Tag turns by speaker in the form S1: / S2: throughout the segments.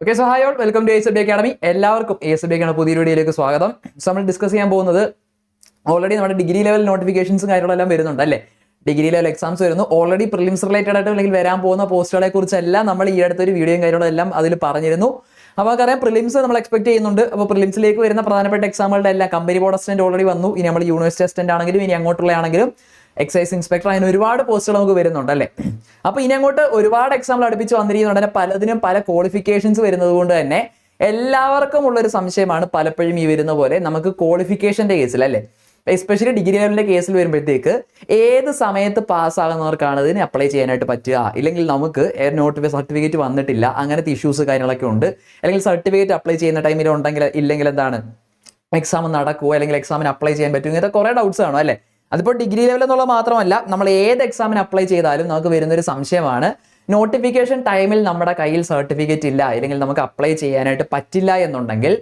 S1: Okay, so hi all, welcome to ASB academy. എല്ലാവർക്കും ASB academy പുതിയ വീഡിയോയിലേക്ക് സ്വാഗതം. സോ നമ്മൾ ഡിസ്കസ് ചെയ്യാൻ പോകുന്നത് ഓൾറെഡി നമ്മുടെ ഡിഗ്രി ലെവൽ നോട്ടിഫിക്കേഷൻസും കാര്യങ്ങളെല്ലാം വരുന്നുണ്ട് അല്ലേ. ഡിഗ്രി ലെവൽ എക്സാംസ് വരുന്നു. ഓൾറെഡി പ്രിലിംസ് റിലേറ്റഡ് ആയിട്ട് അല്ലെങ്കിൽ വരാൻ പോകുന്ന പോസ്റ്റുകളെ കുറിച്ചെല്ലാം നമ്മൾ ഈ അടുത്തൊരു വീഡിയോയും കാര്യങ്ങളെല്ലാം അതിൽ പറഞ്ഞിരുന്നു. അപ്പോൾ നമുക്കറിയാം പ്രിലിംസ് നമ്മൾ എക്സ്പെക്ട് ചെയ്യുന്നുണ്ട്. അപ്പോൾ പ്രിലിംസിലേക്ക് വരുന്ന പ്രധാനപ്പെട്ട എക്സാമുകളുടെ എല്ലാം കമ്പനി ബോർഡ് അസിസ്റ്റന്റ് ഓൾറെഡി വന്നു. ഇനി നമ്മൾ യൂണിവേഴ്സിറ്റി അസിസ്റ്റന്റ് ആണെങ്കിലും ഇനി അങ്ങോട്ടുള്ള ആണെങ്കിലും എക്സൈസ് ഇൻസ്പെക്ടർ, അതിന് ഒരുപാട് പോസ്റ്റുകൾ നമുക്ക് വരുന്നുണ്ട് അല്ലേ. അപ്പോൾ ഇനി അങ്ങോട്ട് ഒരുപാട് എക്സാമ്പിൾ അടുപ്പിച്ച് വന്നിരിക്കുന്നുണ്ട്. തന്നെ പലതിനും പല ക്വാളിഫിക്കേഷൻസ് വരുന്നത് കൊണ്ട് തന്നെ എല്ലാവർക്കും ഉള്ളൊരു സംശയമാണ് പലപ്പോഴും ഈ വരുന്ന പോലെ നമുക്ക് ക്വാളിഫിക്കേഷന്റെ കേസിൽ അല്ലേ, എസ്പെഷ്യലി ഡിഗ്രി ലെവലിന്റെ കേസിൽ വരുമ്പോഴത്തേക്ക് ഏത് സമയത്ത് പാസ്സാകുന്നവർക്കാണ് ഇതിന് അപ്ലൈ ചെയ്യാനായിട്ട് പറ്റുക, ഇല്ലെങ്കിൽ നമുക്ക് സർട്ടിഫിക്കറ്റ് വന്നിട്ടില്ല, അങ്ങനത്തെ ഇഷ്യൂസ് കാര്യങ്ങളൊക്കെ ഉണ്ട്. അല്ലെങ്കിൽ സർട്ടിഫിക്കറ്റ് അപ്ലൈ ചെയ്യുന്ന ടൈമിൽ ഉണ്ടെങ്കിൽ ഇല്ലെങ്കിൽ എന്താണ് എക്സാം നടക്കുമോ, അല്ലെങ്കിൽ എക്സാമിന് അപ്ലൈ ചെയ്യാൻ പറ്റുമോ, ഇങ്ങനത്തെ കുറേ ഡൗട്ട്സ് കാണും അല്ലേ. അതിപ്പോൾ ഡിഗ്രി ലെവൽ എന്നുള്ളത് മാത്രമല്ല, നമ്മൾ ഏത് എക്സാമിന് അപ്ലൈ ചെയ്താലും നമുക്ക് വരുന്നൊരു സംശയമാണ്, നോട്ടിഫിക്കേഷൻ ടൈമിൽ നമ്മുടെ കയ്യിൽ സർട്ടിഫിക്കറ്റ് ഇല്ല, അല്ലെങ്കിൽ നമുക്ക് അപ്ലൈ ചെയ്യാനായിട്ട് പറ്റില്ല എന്നുണ്ടെങ്കിൽ,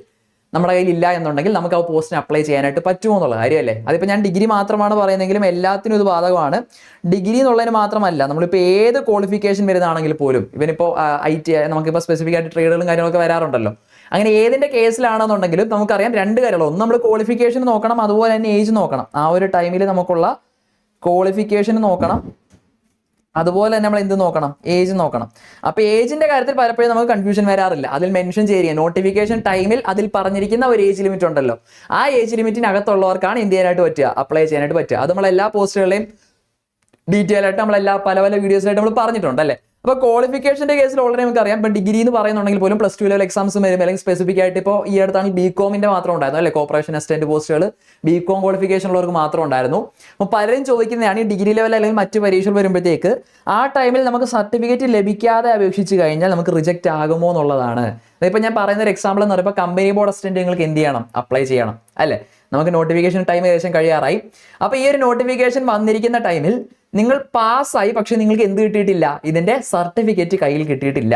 S1: നമ്മുടെ കയ്യിൽ ഇല്ല എന്നുണ്ടെങ്കിൽ നമുക്ക് ആ പോസ്റ്റിന് അപ്ലൈ ചെയ്യാനായിട്ട് പറ്റുമോ എന്നുള്ള കാര്യമല്ലേ. അതിപ്പോൾ ഞാൻ ഡിഗ്രി മാത്രമാണ് പറയുന്നതെങ്കിലും എല്ലാത്തിനും ഇത് ബാധകമാണ്. ഡിഗ്രി എന്നുള്ളതിന് മാത്രമല്ല, നമ്മളിപ്പോൾ ഏത് ക്വാളിഫിക്കേഷൻ വരുന്നതാണെങ്കിൽ പോലും, ഇവനിപ്പോൾ IT നമുക്കിപ്പോൾ സ്പെസിഫിക് ആയിട്ട് ട്രേഡുകളും കാര്യങ്ങളൊക്കെ വരാറുണ്ടല്ലോ. അങ്ങനെ ഏതിന്റെ കേസിലാണെന്നുണ്ടെങ്കിലും നമുക്കറിയാം രണ്ട് കാര്യങ്ങൾ. ഒന്ന്, നമ്മൾ ക്വാളിഫിക്കേഷൻ നോക്കണം, അതുപോലെ തന്നെ ഏജ് നോക്കണം. ആ ഒരു ടൈമിൽ നമുക്കുള്ള ക്വാളിഫിക്കേഷൻ നോക്കണം, അതുപോലെ തന്നെ നമ്മൾ എന്ത് നോക്കണം, ഏജ് നോക്കണം. അപ്പൊ ഏജിന്റെ കാര്യത്തിൽ പലപ്പോഴും നമുക്ക് കൺഫ്യൂഷൻ വരാറില്ല. അതിൽ മെൻഷൻ ചെയ്യുക നോട്ടിഫിക്കേഷൻ ടൈമിൽ അതിൽ പറഞ്ഞിരിക്കുന്ന ഒരു ഏജ് ലിമിറ്റ് ഉണ്ടല്ലോ, ആ ഏജ് ലിമിറ്റിനകത്തുള്ളവർക്കാണ് എന്ത് ചെയ്യാനായിട്ട് പറ്റുക, അപ്ലൈ ചെയ്യാനായിട്ട് പറ്റുക. അത് നമ്മൾ എല്ലാ പോസ്റ്റുകളെയും ഡീറ്റെയിൽ ആയിട്ട് നമ്മളെല്ലാ പല വീഡിയോസിലായിട്ട് നമ്മൾ പറഞ്ഞിട്ടുണ്ട് അല്ലേ. അപ്പോൾ ക്വാളിഫിക്കേഷന്റെ കേസിൽ ഓൾറെഡി നമുക്ക് അറിയാം. ഇപ്പം ഡിഗ്രി എന്ന് പറയുന്നുണ്ടെങ്കിൽ പോലും +2 ലെവൽ എക്സാംസ് വരും, അല്ലെങ്കിൽ സ്പെസിഫിക് ആയിട്ട് ഇപ്പോൾ ഈ അടുത്താണ് BComന്റെ മാത്രം ഉണ്ടായിരുന്നു അല്ലേ, കോർപ്പറേഷൻ അസിസ്റ്റന്റ് പോസ്റ്റുകൾ BCom ക്വാളിഫിക്കേഷൻ ഉള്ളവർക്ക് മാത്രം ഉണ്ടായിരുന്നു. അപ്പോൾ പലരും ചോദിക്കുന്നതാണ് ഈ ഡിഗ്രി ലെവൽ അല്ലെങ്കിൽ മറ്റ് പരീക്ഷകൾ വരുമ്പോഴത്തേക്ക് ആ ടൈമിൽ നമുക്ക് സർട്ടിഫിക്കറ്റ് ലഭിക്കാതെ അപേക്ഷിച്ച് കഴിഞ്ഞാൽ നമുക്ക് റിജക്റ്റ് ആകുമോ എന്നുള്ളതാണ്. അതിപ്പോൾ ഞാൻ പറയുന്ന ഒരു എക്സാമ്പിൾ എന്ന് പറയുമ്പോൾ കമ്പനി ബോർഡ് അസിസ്റ്റന്റ് നിങ്ങൾക്ക് എന്ത് ചെയ്യണം, അപ്ലൈ ചെയ്യണം അല്ലേ. നമുക്ക് നോട്ടിഫിക്കേഷൻ ടൈം ഏകദേശം കഴിയാറായി. അപ്പോൾ ഈ ഒരു നോട്ടിഫിക്കേഷൻ വന്നിരിക്കുന്ന ടൈമിൽ നിങ്ങൾ പാസ്സായി, പക്ഷെ നിങ്ങൾക്ക് എന്ത് കിട്ടിയിട്ടില്ല, ഇതിന്റെ സർട്ടിഫിക്കറ്റ് കയ്യിൽ കിട്ടിയിട്ടില്ല.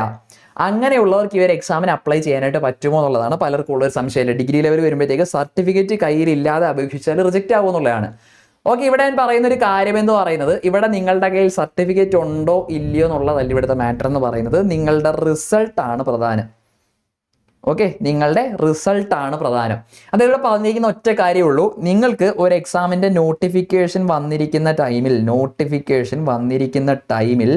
S1: അങ്ങനെയുള്ളവർക്ക് ഈ ഒരു എക്സാമിന് അപ്ലൈ ചെയ്യാനായിട്ട് പറ്റുമോ എന്നുള്ളതാണ് പലർക്കും ഉള്ളൊരു സംശയമില്ല. ഡിഗ്രി ലെവൽ വരുമ്പോഴത്തേക്ക് സർട്ടിഫിക്കറ്റ് കയ്യിലില്ലാതെ അപേക്ഷിച്ചാൽ റിജക്റ്റ് ആകും എന്നുള്ളതാണ്. ഓക്കെ, ഇവിടെ ഞാൻ പറയുന്ന ഒരു കാര്യം എന്ന് പറയുന്നത്, ഇവിടെ നിങ്ങളുടെ കയ്യിൽ സർട്ടിഫിക്കറ്റ് ഉണ്ടോ ഇല്ലയോ എന്നുള്ളതല്ല ഇവിടുത്തെ മാറ്റർ എന്ന് പറയുന്നത്, നിങ്ങളുടെ റിസൾട്ടാണ് പ്രധാനം. ഓക്കെ, നിങ്ങളുടെ റിസൾട്ടാണ് പ്രധാനം. അതിവിടെ പറഞ്ഞിരിക്കുന്ന ഒറ്റ കാര്യമേ ഉള്ളൂ, നിങ്ങൾക്ക് ഒരു എക്സാമിന്റെ നോട്ടിഫിക്കേഷൻ വന്നിരിക്കുന്ന ടൈമിൽ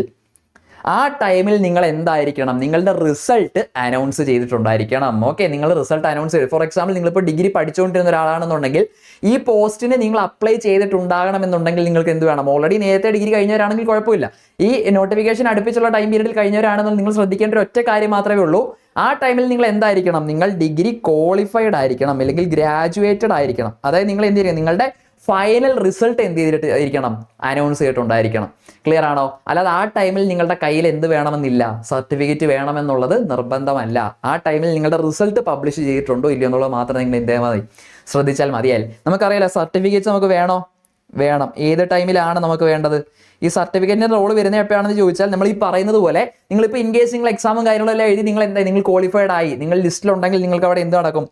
S1: ആ ടൈമിൽ നിങ്ങൾ എന്തായിരിക്കണം, നിങ്ങളുടെ റിസൾട്ട് അനൗൺസ് ചെയ്തിട്ടുണ്ടായിരിക്കണം. ഓക്കെ, നിങ്ങൾ റിസൾട്ട് അനൗൺസ് ചെയ്ത്, ഫോർ എക്സാമ്പിൾ നിങ്ങളിപ്പോൾ ഡിഗ്രി പഠിച്ചുകൊണ്ടിരുന്ന ഒരാളാണെന്നുണ്ടെങ്കിൽ ഈ പോസ്റ്റിന് നിങ്ങൾ അപ്ലൈ ചെയ്തിട്ടുണ്ടാകണമെന്നുണ്ടെങ്കിൽ നിങ്ങൾക്ക് എന്ത് വേണം, ഓൾറെഡി നേരത്തെ ഡിഗ്രി കഴിഞ്ഞവരാണെങ്കിൽ കുഴപ്പമില്ല, ഈ നോട്ടിഫിക്കേഷൻ അടുപ്പിച്ചുള്ള ടൈം പീരീഡിൽ കഴിഞ്ഞവരാണെന്നുണ്ടെങ്കിൽ നിങ്ങൾ ശ്രദ്ധിക്കേണ്ട ഒരു ഒറ്റ കാര്യം മാത്രമേ ഉള്ളൂ, ആ ടൈമിൽ നിങ്ങൾ എന്തായിരിക്കണം, നിങ്ങൾ ഡിഗ്രി ക്വാളിഫൈഡ് ആയിരിക്കണം, അല്ലെങ്കിൽ ഗ്രാജുവേറ്റഡ് ആയിരിക്കണം. അതായത് നിങ്ങൾ എന്ത് ചെയ്യണം, നിങ്ങളുടെ ഫൈനൽ റിസൾട്ട് എന്ത് ചെയ്തിട്ടായിരിക്കണം, അനൗൺസ് ചെയ്തിട്ടുണ്ടായിരിക്കണം. ക്ലിയർ ആണോ? അല്ലാതെ ആ ടൈമിൽ നിങ്ങളുടെ കയ്യിൽ എന്ത് വേണമെന്നില്ല, സർട്ടിഫിക്കറ്റ് വേണമെന്നുള്ളത് നിർബന്ധമല്ല. ആ ടൈമിൽ നിങ്ങളുടെ റിസൾട്ട് പബ്ലിഷ് ചെയ്തിട്ടുണ്ടോ ഇല്ലയോ എന്നുള്ളത് മാത്രം നിങ്ങൾ എന്ത് ചെയ്യാൻ മതി, ശ്രദ്ധിച്ചാൽ മതിയായി. നമുക്കറിയാലോ സർട്ടിഫിക്കറ്റ്സ് നമുക്ക് വേണം. ഏത് ടൈമിലാണ് നമുക്ക് വേണ്ടത്? ഈ സർട്ടിഫിക്കറ്റിന്റെ റോള് വരുന്നത് എപ്പോഴാണെന്ന് ചോദിച്ചാൽ, നമ്മൾ ഈ പറയുന്നത് പോലെ നിങ്ങളിപ്പോൾ ഇൻ കേസ് നിങ്ങൾ എക്സാമും കാര്യങ്ങളെല്ലാം എഴുതി നിങ്ങൾ ക്വാളിഫൈഡ് ആയി, നിങ്ങൾ ലിസ്റ്റിലുണ്ടെങ്കിൽ നിങ്ങൾക്ക് അവിടെ എന്ത് നടക്കും,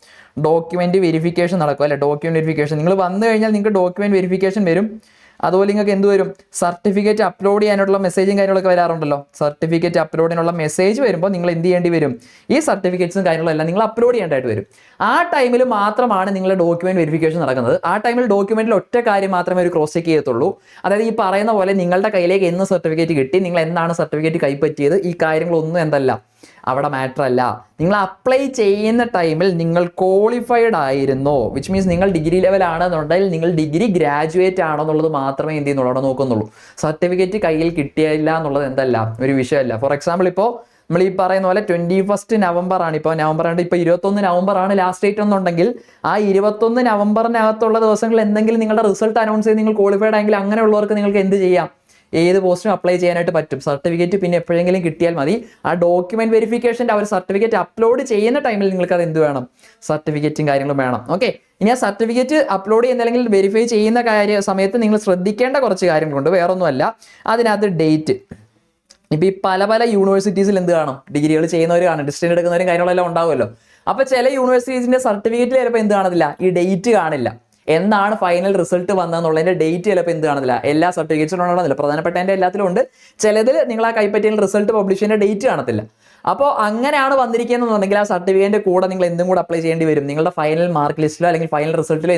S1: ഡോക്യുമെന്റ് വെരിഫിക്കേഷൻ നടക്കും അല്ലെ. ഡോക്യുമെന്റ് വെരിഫിക്കേഷൻ നിങ്ങൾ വന്നു കഴിഞ്ഞാൽ നിങ്ങൾക്ക് ഡോക്യുമെന്റ് വെരിഫിക്കേഷൻ വരും. അതുപോലെ നിങ്ങൾക്ക് എന്ത് വരും, സർട്ടിഫിക്കറ്റ് അപ്ലോഡ് ചെയ്യാനുള്ള മെസ്സേജും കാര്യങ്ങളൊക്കെ വരാറുണ്ടല്ലോ. സർട്ടിഫിക്കറ്റ് അപ്ലോഡിനുള്ള മെസ്സേജ് വരുമ്പോൾ നിങ്ങൾ എന്ത് ചെയ്യേണ്ടി വരും, ഈ സർട്ടിഫിക്കറ്റ്സും കാര്യങ്ങളെല്ലാം നിങ്ങൾ അപ്ലോഡ് ചെയ്യേണ്ടതായിട്ട് വരും. ആ ടൈമിൽ മാത്രമാണ് നിങ്ങളുടെ ഡോക്യുമെന്റ് വെരിഫിക്കേഷൻ നടക്കുന്നത്. ആ ടൈമിൽ ഡോക്യുമെന്റിൽ ഒറ്റ കാര്യം മാത്രമേ ഒരു ക്രോസ് ചെക്ക് ചെയ്യത്തുള്ളൂ. അതായത് ഈ പറയുന്ന പോലെ നിങ്ങളുടെ കയ്യിലേക്ക് എന്ന് സർട്ടിഫിക്കറ്റ് കിട്ടി, നിങ്ങൾ എന്താണ് സർട്ടിഫിക്കറ്റ് കൈപ്പറ്റിയത്, ഈ കാര്യങ്ങളൊന്നും എന്തല്ല അവിടെ മാറ്റർ അല്ല. നിങ്ങൾ അപ്ലൈ ചെയ്യുന്ന ടൈമിൽ നിങ്ങൾ ക്വാളിഫൈഡ് ആയിരുന്നോ, വിച്ച് മീൻസ് നിങ്ങൾ ഡിഗ്രി ലെവൽ ആണെന്നുണ്ടെങ്കിൽ നിങ്ങൾ ഡിഗ്രി ഗ്രാജുവേറ്റ് ആണോ എന്നുള്ളത് മാത്രമേ എന്ത് ചെയ്യുന്നുള്ളൂ, അവിടെ നോക്കുന്നുള്ളൂ. സർട്ടിഫിക്കറ്റ് കയ്യിൽ കിട്ടിയില്ല എന്നുള്ളത് എന്തല്ല, ഒരു വിഷയമല്ല. ഫോർ എക്സാമ്പിൾ ഇപ്പോൾ നമ്മൾ ഈ പറയുന്ന പോലെ 21 നവംബർ ആണ്, ഇപ്പോൾ നവംബർ ആണ്, ഇപ്പോൾ 21 നവംബർ ആണ് ലാസ്റ്റ് ഡേറ്റ് എന്നുണ്ടെങ്കിൽ ആ 21 നവംബറിനകത്തുള്ള ദിവസങ്ങളിൽ എന്തെങ്കിലും നിങ്ങളുടെ റിസൾട്ട് അനൗൺസ് ചെയ്ത് നിങ്ങൾ ക്വാളിഫൈഡ് ആയെങ്കിൽ അങ്ങനെയുള്ളവർക്ക് നിങ്ങൾക്ക് എന്ത് ചെയ്യാം, ഏത് പോസ്റ്റിനും അപ്ലൈ ചെയ്യാനായിട്ട് പറ്റും. സർട്ടിഫിക്കറ്റ് പിന്നെ എപ്പോഴെങ്കിലും കിട്ടിയാൽ മതി. ആ ഡോക്യുമെന്റ് വെരിഫിക്കേഷൻ്റെ അവർ സർട്ടിഫിക്കറ്റ് അപ്ലോഡ് ചെയ്യുന്ന ടൈമിൽ നിങ്ങൾക്ക് അത് എന്ത് വേണം, സർട്ടിഫിക്കറ്റും കാര്യങ്ങളും വേണം. ഓക്കെ, ഇനി ആ സർട്ടിഫിക്കറ്റ് അപ്ലോഡ് ചെയ്യുന്ന അല്ലെങ്കിൽ വെരിഫൈ ചെയ്യുന്ന സമയത്ത് നിങ്ങൾ ശ്രദ്ധിക്കേണ്ട കുറച്ച് കാര്യങ്ങളുണ്ട്. വേറൊന്നുമല്ല, അതിനകത്ത് ഡേറ്റ്. ഇപ്പം ഈ പല യൂണിവേഴ്സിറ്റീസിൽ എന്ത് കാണും, ഡിഗ്രികൾ ചെയ്യുന്നവർ കാണും, ഡിസ്റ്റൻസ് എടുക്കുന്നവരും കാര്യങ്ങളെല്ലാം ഉണ്ടാവുമല്ലോ. അപ്പോൾ ചില യൂണിവേഴ്സിറ്റീസിന്റെ സർട്ടിഫിക്കറ്റിൽ ചിലപ്പോൾ എന്ത് കാണത്തില്ല, ഈ ഡേറ്റ് കാണില്ല. എന്നാണ് ഫൈനൽ റിസൾട്ട് വന്നതെന്നുള്ളതിന്റെ ഡേറ്റ് ചിലപ്പോൾ എന്ത് കാണുന്നില്ല, എല്ലാ സർട്ടിഫിക്കറ്റ്സിലും കാണുന്നില്ല. പ്രധാനപ്പെട്ടതിന്റെ എല്ലാത്തിലും ഉണ്ട്, ചിലതിൽ നിങ്ങൾ ആ കൈപ്പറ്റിയ റിസൾട്ട് പബ്ലിഷ് ചെയ്യുന്ന ഡേറ്റ് കാണത്തില്ല. അപ്പോൾ അങ്ങനെയാണ് വന്നിരിക്കുന്നതെന്നുണ്ടെങ്കിൽ ആ സർട്ടിഫിക്കറ്റിന്റെ കൂടെ നിങ്ങൾ എന്തും കൂടെ അപ്ലൈ ചെയ്യേണ്ടി വരും. നിങ്ങളുടെ ഫൈനൽ മാർക്ക് ലിസ്റ്റിലോ അല്ലെങ്കിൽ ഫൈനൽ റിസൾട്ടിലോ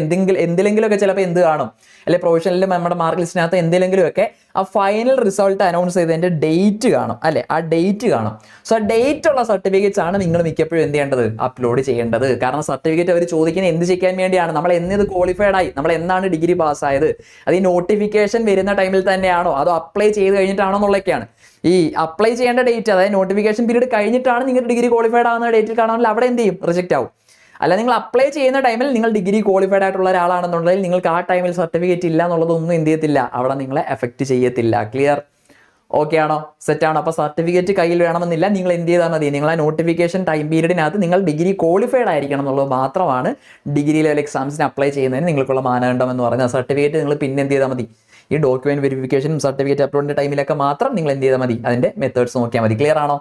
S1: എന്തെങ്കിലുമൊക്കെ ചിലപ്പോൾ എന്ത് കാണും, അല്ലെങ്കിൽ പ്രൊവിഷനിലും നമ്മുടെ മാർക്ക് ലിസ്റ്റിനകത്ത് എന്തെങ്കിലുമൊക്കെ ആ ഫൈനൽ റിസൾട്ട് അനൗൺസ് ചെയ്തതിന്റെ ഡേറ്റ് കാണും അല്ലെ, ആ ഡേറ്റ് കാണും. സോ ആ ഡേറ്റ് ഉള്ള സർട്ടിഫിക്കറ്റ്സ് ആണ് നിങ്ങൾ മിക്കപ്പോഴും എന്ത് ചെയ്യേണ്ടത്, അപ്ലോഡ് ചെയ്യേണ്ടത്. കാരണം സർട്ടിഫിക്കറ്റ് അവർ ചോദിക്കുന്നത് എന്ത് ചെയ്യാൻ വേണ്ടിയാണ്, നമ്മൾ എന്നത് ക്വാളിഫൈഡ് ആയി, നമ്മൾ എന്നാണ് ഡിഗ്രി പാസ്സായത്, അത് ഈ നോട്ടിഫിക്കേഷൻ വരുന്ന ടൈമിൽ തന്നെയാണോ അതോ അപ്ലൈ ചെയ്ത് കഴിഞ്ഞിട്ടാണോ എന്നുള്ളതൊക്കെയാണ്. ഈ അപ്ലൈ ചെയ്യേണ്ട ഡേറ്റ്, അതായത് നോട്ടിഫിക്കേഷൻ പീരീഡ് കഴിഞ്ഞിട്ടാണ് നിങ്ങൾ ഡിഗ്രി ക്വാളിഫൈഡ് ആവുന്ന ഡേറ്റിൽ കാണുമെങ്കിൽ അവിടെ എന്ത് ചെയ്യും, റിജക്റ്റ് ആവും. അല്ല നിങ്ങൾ അപ്ലൈ ചെയ്യുന്ന ടൈമിൽ നിങ്ങൾ ഡിഗ്രി ക്വാളിഫൈഡ് ആയിട്ടുള്ള ഒരാളാണെന്നുണ്ടെങ്കിൽ നിങ്ങൾക്ക് ആ ടൈമിൽ സർട്ടിഫിക്കറ്റ് ഇല്ല എന്നുള്ളതൊന്നും എന്ത് ചെയ്യത്തില്ല, അവിടെ നിങ്ങളെ എഫക്റ്റ് ചെയ്യത്തില്ല. ക്ലിയർ? ഓക്കെ ആണോ? സെറ്റ് ആണോ? അപ്പോൾ സർട്ടിഫിക്കറ്റ് കയ്യിൽ വേണമെന്നില്ല, നിങ്ങൾ എന്ത് ചെയ്താൽ മതി, നിങ്ങൾ ആ നോട്ടിഫിക്കേഷൻ ടൈം പീരീഡിനകത്ത് നിങ്ങൾ ഡിഗ്രി ക്വാളിഫൈഡ് ആയിരിക്കണം എന്നുള്ളത് മാത്രമാണ് ഡിഗ്രി ലെവൽ എക്സാംസിന് അപ്ലൈ ചെയ്യുന്നതിന് നിങ്ങൾക്കുള്ള മാനദണ്ഡം എന്ന് പറഞ്ഞാൽ. സർട്ടിഫിക്കറ്റ് നിങ്ങൾ പിന്നെ എന്ത് ചെയ്താൽ മതി, ഈ ഡോക്യുമെന്റ് വെരിഫിക്കേഷനും സർട്ടിഫിക്കറ്റ് അപ്ലോഡിന്റെ ടൈമിലൊക്കെ മാത്രം നിങ്ങൾ എന്ത് ചെയ്താൽ മതി, അതിന്റെ മെത്തേഡ്സ് നോക്കിയാൽ മതി. ക്ലിയർ ആണോ?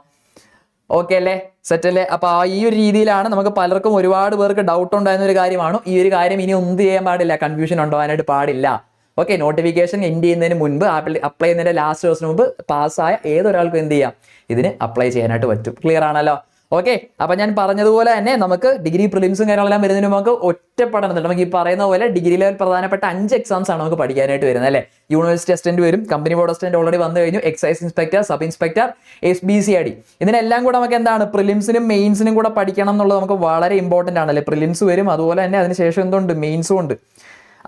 S1: ഓക്കെ അല്ലേ? സെറ്റ് അല്ലേ? അപ്പോൾ ഈ ഒരു രീതിയിലാണ് നമുക്ക് പലർക്കും ഒരുപാട് പേർക്ക് ഡൗട്ട് ഉണ്ടായിരുന്ന ഒരു കാര്യമാണ്. ഈ ഒരു കാര്യം ഇനി ഒന്നും ചെയ്യാൻ പാടില്ല, കൺഫ്യൂഷൻ ഉണ്ടാവാനായിട്ട് പാടില്ല. ഓക്കെ, നോട്ടിഫിക്കേഷൻ എൻഡ് ചെയ്യുന്നതിന് മുൻപ്, അപ്ലൈ ചെയ്യുന്നതിന്റെ ലാസ്റ്റ് ദിവസത്തിന് മുമ്പ് പാസ്സായ ഏതൊരാൾക്കും എന്ത് ചെയ്യാം, ഇതിന് അപ്ലൈ ചെയ്യാനായിട്ട് പറ്റും. ക്ലിയർ ആണല്ലോ? ഓക്കെ, അപ്പൊ ഞാൻ പറഞ്ഞതുപോലെ തന്നെ നമുക്ക് ഡിഗ്രി പ്രിലിംസും കാര്യങ്ങളെല്ലാം വരുന്നതിന് നമുക്ക് ഒറ്റ പഠനത്തിൽ നമുക്ക് ഈ പറയുന്ന പോലെ ഡിഗ്രി ലെവൽ പ്രധാനപ്പെട്ട 5 എക്സാംസ് ആണ് നമുക്ക് പഠിക്കാനായിട്ട് വരുന്നത് അല്ലേ. യൂണിവേഴ്സിറ്റി അസിസ്റ്റന്റ് വരും, കമ്പനി ബോർഡ് അസിസ്റ്റന്റ് ഓൾറെഡി വന്നു കഴിഞ്ഞു, excise inspector, sub inspector, SBCID. ഇതിനെല്ലാം കൂടെ നമുക്ക് എന്താണ്, പ്രിലിംസിനും മെയിൻസിനും കൂടെ പഠിക്കണം എന്നുള്ളത് നമുക്ക് വളരെ ഇമ്പോർട്ടന്റ് ആണല്ലേ. പ്രിലിംസ് വരും, അതുപോലെ തന്നെ അതിനുശേഷം എന്തുണ്ട്, മെയിൻസും ഉണ്ട്.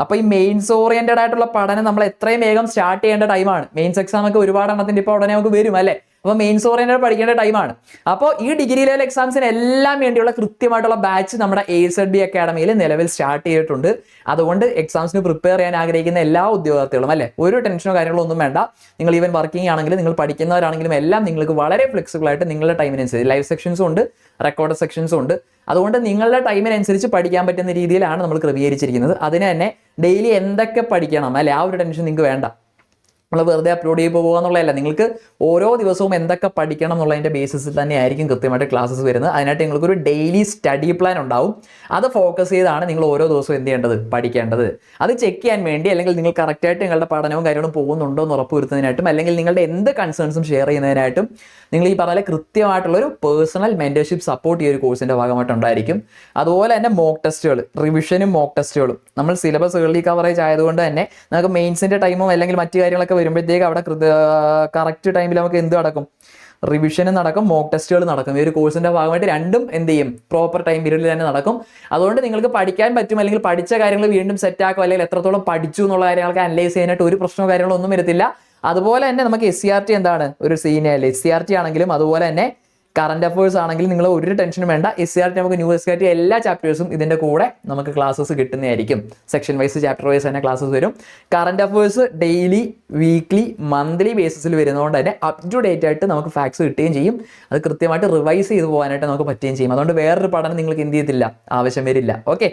S1: അപ്പോൾ ഈ മെയിൻസ് ഓറിയന്റഡ് ആയിട്ടുള്ള പഠനം നമ്മൾ എത്രയും വേഗം സ്റ്റാർട്ട് ചെയ്യേണ്ട ടൈമാണ്. മെയിൻസ് എക്സാം ഒക്കെ ഒരുപാട് എണ്ണത്തിന്റെ ഇപ്പോൾ ഉടനെ നമുക്ക് വരും അല്ലേ. അപ്പോൾ മെയിൻസ് ഓറിയന്റഡ് പഠിക്കേണ്ട ടൈമാണ്. അപ്പോൾ ഈ ഡിഗ്രി ലെവൽ എക്സാംസിന് എല്ലാം വേണ്ടിയുള്ള കൃത്യമായിട്ടുള്ള ബാച്ച് നമ്മുടെ ASB അക്കാഡമിയിൽ നിലവിൽ സ്റ്റാർട്ട് ചെയ്തിട്ടുണ്ട്. അതുകൊണ്ട് എക്സാംസിന് പ്രിപ്പയർ ചെയ്യാൻ ആഗ്രഹിക്കുന്ന എല്ലാ ഉദ്യോഗാർത്ഥികളും അല്ലേ, ഒരു ടെൻഷനോ കാര്യങ്ങളോ ഒന്നും വേണ്ട. നിങ്ങൾ ഈവൻ വർക്കിംഗ് ആണെങ്കിലും നിങ്ങൾ പഠിക്കുന്നവരാണെങ്കിലും എല്ലാം നിങ്ങൾക്ക് വളരെ ഫ്ലെക്സിബിൾ ആയിട്ട് നിങ്ങളുടെ ടൈമിനനുസരിച്ച് ലൈവ് സെക്ഷൻസും ഉണ്ട്, റെക്കോർഡ് സെക്ഷൻസും ഉണ്ട്. അതുകൊണ്ട് നിങ്ങളുടെ ടൈമിനനുസരിച്ച് പഠിക്കാൻ പറ്റുന്ന രീതിയിലാണ് നമ്മൾ ക്രമീകരിച്ചിരിക്കുന്നത്. അതിന് തന്നെ ഡെയിലി എന്തൊക്കെ പഠിക്കണം അല്ലെ, ആ ഒരു ടെൻഷൻ നിങ്ങൾക്ക് വേണ്ട. നമ്മൾ വെറുതെ അപ്ലോഡ് ചെയ്ത് പോകുക എന്നുള്ളതല്ല, നിങ്ങൾക്ക് ഓരോ ദിവസവും എന്തൊക്കെ പഠിക്കണം എന്നുള്ളതിൻ്റെ ബേസിസിൽ തന്നെ ആയിരിക്കും കൃത്യമായിട്ട് ക്ലാസ്സസ് വരുന്നത്. അതിനായിട്ട് നിങ്ങൾക്കൊരു ഡെയിലി സ്റ്റഡി പ്ലാൻ ഉണ്ടാവും. അത് ഫോക്കസ് ചെയ്താണ് നിങ്ങൾ ഓരോ ദിവസവും എന്ത് ചെയ്യേണ്ടത്, പഠിക്കേണ്ടത്. അത് ചെക്ക് ചെയ്യാൻ വേണ്ടി, അല്ലെങ്കിൽ നിങ്ങൾ കറക്റ്റായിട്ട് നിങ്ങളുടെ പഠനവും കാര്യങ്ങളും പോകുന്നുണ്ടോ എന്ന് ഉറപ്പുവരുത്തുന്നതിനായിട്ടും, അല്ലെങ്കിൽ നിങ്ങളുടെ എന്ത് കൺസേൺസും ഷെയർ ചെയ്യുന്നതിനായിട്ടും നിങ്ങൾ ഈ പറഞ്ഞ കൃത്യമായിട്ടുള്ളൊരു പേഴ്സണൽ മെന്റർഷിപ്പ് സപ്പോർട്ട് ഈ ഒരു കോഴ്സിൻ്റെ ഭാഗമായിട്ട് ഉണ്ടായിരിക്കും. അതുപോലെ തന്നെ മോക്ക് ടെസ്റ്റുകൾ, റിവിഷനും മോക്ക് ടെസ്റ്റുകളും. നമ്മൾ സിലബസ് ഏർലി കവറേജ് ആയതുകൊണ്ട് തന്നെ നമുക്ക് മെയിൻസിൻ്റെ ടൈമോ അല്ലെങ്കിൽ മറ്റു കാര്യങ്ങളൊക്കെ വരുമ്പോഴത്തേക്ക് അവിടെ കറക്റ്റ് ടൈമിൽ നമുക്ക് എന്ത് നടക്കും, റിവിഷനും നടക്കും, മോക്ക് ടെസ്റ്റുകൾ നടക്കും. ഈ ഒരു കോഴ്സിന്റെ ഭാഗമായിട്ട് രണ്ടും എന്ത് ചെയ്യും, പ്രോപ്പർ ടൈം പീരീഡിൽ തന്നെ നടക്കും. അതുകൊണ്ട് നിങ്ങൾക്ക് പഠിക്കാൻ പറ്റും, അല്ലെങ്കിൽ പഠിച്ച കാര്യങ്ങൾ വീണ്ടും സെറ്റ് ആക്കും, അല്ലെങ്കിൽ എത്രത്തോളം പഠിച്ചു എന്നുള്ള കാര്യങ്ങൾക്ക് അനലൈസ് ചെയ്യാനായിട്ട് ഒരു പ്രശ്നമോ കാര്യങ്ങളോ ഒന്നും വരത്തില്ല. അതുപോലെ തന്നെ നമുക്ക് SCRT എന്താണ്, ഒരു സീനിയർ SCRT ആണെങ്കിലും അതുപോലെ തന്നെ കറന്റ് അഫേഴ്സ് ആണെങ്കിലും നിങ്ങൾ ഒരു ടെൻഷനും വേണ്ട. SCRT നമുക്ക് ന്യൂ SCRT എല്ലാ ചാപ്റ്റേഴ്സും ഇതിന്റെ കൂടെ നമുക്ക് ക്ലാസ്സസ് കിട്ടുന്നതായിരിക്കും. സെക്ഷൻ വൈസ് ചാപ്റ്റർ വൈസ് തന്നെ ക്ലാസ്സസ് വരും. Current affairs daily, weekly, monthly ബേസിസിൽ വരുന്നതുകൊണ്ട് തന്നെ അപ് ടു ഡേറ്റ് ആയിട്ട് നമുക്ക് ഫാക്ട്സ് കിട്ടുകയും ചെയ്യും. അത് കൃത്യമായിട്ട് റിവൈസ് ചെയ്ത് പോകാനായിട്ട് നമുക്ക് പറ്റുകയും ചെയ്യും. അതുകൊണ്ട് വേറൊരു പഠനം നിങ്ങൾക്ക് എന്ത് ചെയ്യത്തില്ല, ആവശ്യം വരില്ല. ഓക്കെ,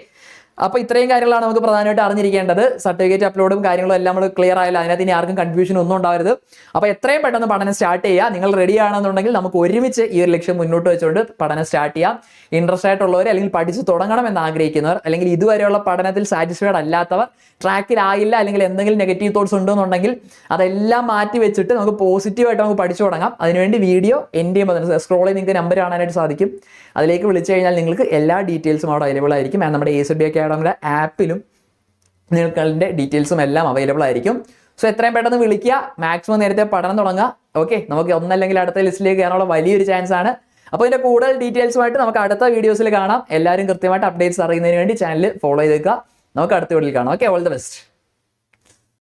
S1: അപ്പോൾ ഇത്രയും കാര്യങ്ങളാണ് നമുക്ക് പ്രധാനമായിട്ട് അറിഞ്ഞിരിക്കേണ്ടത്. സർട്ടിഫിക്കറ്റ് അപ്ലോഡും കാര്യങ്ങളും എല്ലാം നമ്മൾ ക്ലിയർ ആയില്ല, അതിനകത്ത് ഇനി ആർക്കും കൺഫ്യൂഷൻ ഒന്നും ഉണ്ടാവരുത്. അപ്പോൾ എത്രയും പെട്ടെന്ന് പഠനം സ്റ്റാർട്ട് ചെയ്യുക. നിങ്ങൾ റെഡി ആണെന്നുണ്ടെങ്കിൽ നമുക്ക് ഒരുമിച്ച് ഈ ഒരു ലക്ഷ്യം മുന്നോട്ട് വെച്ചുകൊണ്ട് പഠനം സ്റ്റാർട്ട് ചെയ്യാം. ഇൻട്രസ്റ്റ് ആയിട്ടുള്ളവർ, അല്ലെങ്കിൽ പഠിച്ച് തുടങ്ങണം എന്ന് ആഗ്രഹിക്കുന്നവർ, അല്ലെങ്കിൽ ഇതുവരെയുള്ള പഠനത്തിൽ സാറ്റിസ്ഫൈഡ് അല്ലാത്തവർ, ട്രാക്കിലായില്ല, അല്ലെങ്കിൽ എന്തെങ്കിലും നെഗറ്റീവ് തോട്ട്സ് ഉണ്ടെന്നുണ്ടെങ്കിൽ അതെല്ലാം മാറ്റി വെച്ചിട്ട് നമുക്ക് പോസിറ്റീവായിട്ട് നമുക്ക് പഠിച്ചു തുടങ്ങാം. അതിനുവേണ്ടി വീഡിയോ എൻഡ് ചെയ്യുമ്പോൾ സ്ക്രോൾ ചെയ്ത് നിങ്ങൾക്ക് നമ്പർ കാണാനായിട്ട് സാധിക്കും. അതിലേക്ക് വിളിച്ചു കഴിഞ്ഞാൽ നിങ്ങൾക്ക് എല്ലാ ഡീറ്റെയിൽസും അവിടെ അവൈലബിൾ ആയിരിക്കും. നമ്മുടെ ASB അക്കാഡമിയുടെ ആപ്പിലും നിങ്ങൾക്ക് അതിൻ്റെ ഡീറ്റെയിൽസും എല്ലാം അവൈലബിൾ ആയിരിക്കും. സോ എത്രയും പെട്ടെന്ന് വിളിക്കുക, മാക്സിമം നേരത്തെ പഠനം തുടങ്ങുക. ഓക്കെ, നമുക്ക് ഒന്നല്ലെങ്കിൽ അടുത്ത ലിസ്റ്റിലേക്ക് കയറാനുള്ള വലിയൊരു ചാൻസ് ആണ്. അപ്പോൾ ഇതിൻ്റെ കൂടുതൽ ഡീറ്റെയിൽസുമായിട്ട് നമുക്ക് അടുത്ത വീഡിയോസിൽ കാണാം. എല്ലാവരും കൃത്യമായിട്ട് അപ്ഡേറ്റ്സ് അറിയുന്നതിന് വേണ്ടി ചാനൽ ഫോളോ ചെയ്തേക്കുക. നമുക്ക് അടുത്ത വീഡിയോയിൽ കാണാം. Okay, all the best.